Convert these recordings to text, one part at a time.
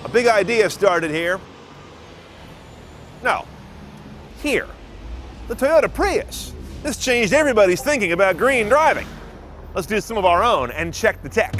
A big idea started here. No, here. The Toyota Prius. This changed everybody's thinking about green driving. Let's do some of our own and check the tech.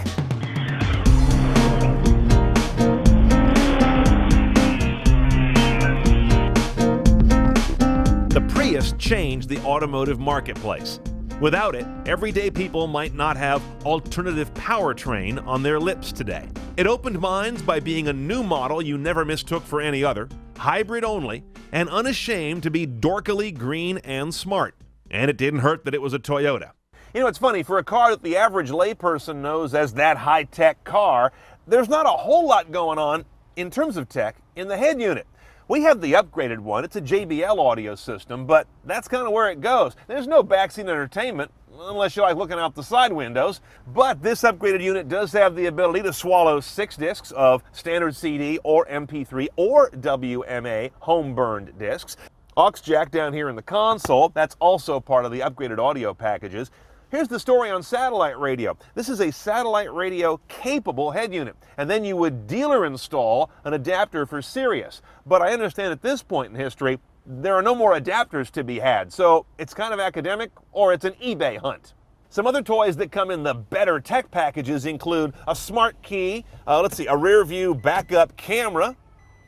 The Prius changed the automotive marketplace. Without it, everyday people might not have alternative powertrain on their lips today. It opened minds by being a new model you never mistook for any other, hybrid only, and unashamed to be dorkily green and smart. And it didn't hurt that it was a Toyota. You know, it's funny, for a car that the average layperson knows as that high-tech car, there's not a whole lot going on in terms of tech in the head unit. We have the upgraded one. It's a JBL audio system, but that's kind of where it goes. There's no backseat entertainment, unless you like looking out the side windows. But this upgraded unit does have the ability to swallow 6 discs of standard CD or MP3 or WMA home-burned discs. Aux jack down here in the console. That's also part of the upgraded audio packages. Here's the story on satellite radio. This is a satellite radio capable head unit, and then you would dealer install an adapter for Sirius. But I understand at this point in history, there are no more adapters to be had, so it's kind of academic, or it's an eBay hunt. Some other toys that come in the better tech packages include a smart key, a rear view backup camera,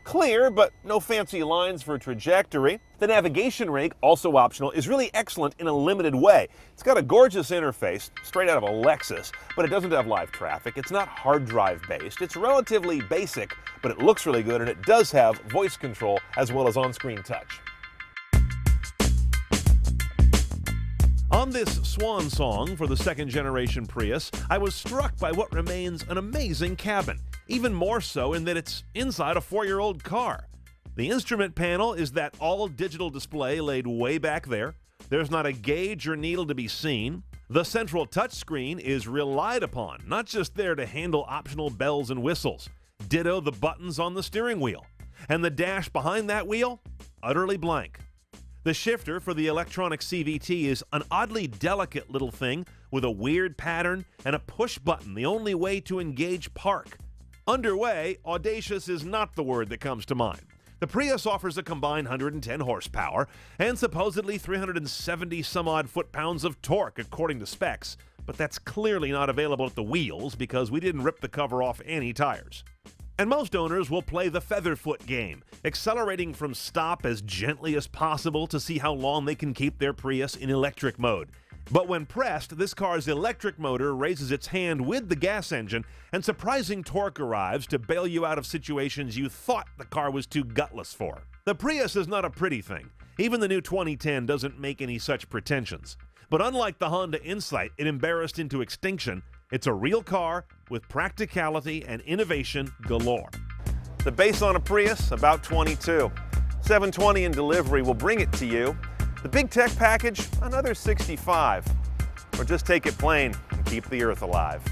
clear, but no fancy lines for trajectory. The navigation rig, also optional, is really excellent in a limited way. It's got a gorgeous interface, straight out of a Lexus, but it doesn't have live traffic. It's not hard drive based. It's relatively basic, but it looks really good, and it does have voice control as well as on-screen touch. On this swan song for the second generation Prius, I was struck by what remains an amazing cabin. Even more so in that it's inside a 4-year-old car. The instrument panel is that all-digital display laid way back there. There's not a gauge or needle to be seen. The central touchscreen is relied upon, not just there to handle optional bells and whistles. Ditto the buttons on the steering wheel. And the dash behind that wheel? Utterly blank. The shifter for the electronic CVT is an oddly delicate little thing with a weird pattern and a push button, the only way to engage park. Underway, audacious is not the word that comes to mind. The Prius offers a combined 110 horsepower and supposedly 370 some odd foot-pounds of torque according to specs, but that's clearly not available at the wheels because we didn't rip the cover off any tires. And most owners will play the featherfoot game, accelerating from stop as gently as possible to see how long they can keep their Prius in electric mode. But when pressed, this car's electric motor raises its hand with the gas engine, and surprising torque arrives to bail you out of situations you thought the car was too gutless for. The Prius is not a pretty thing. Even the new 2010 doesn't make any such pretensions. But unlike the Honda Insight it embarrassed into extinction, it's a real car with practicality and innovation galore. The base on a Prius, about 22. $720 in delivery will bring it to you. The big tech package, another 65. Or just take it plain and keep the earth alive.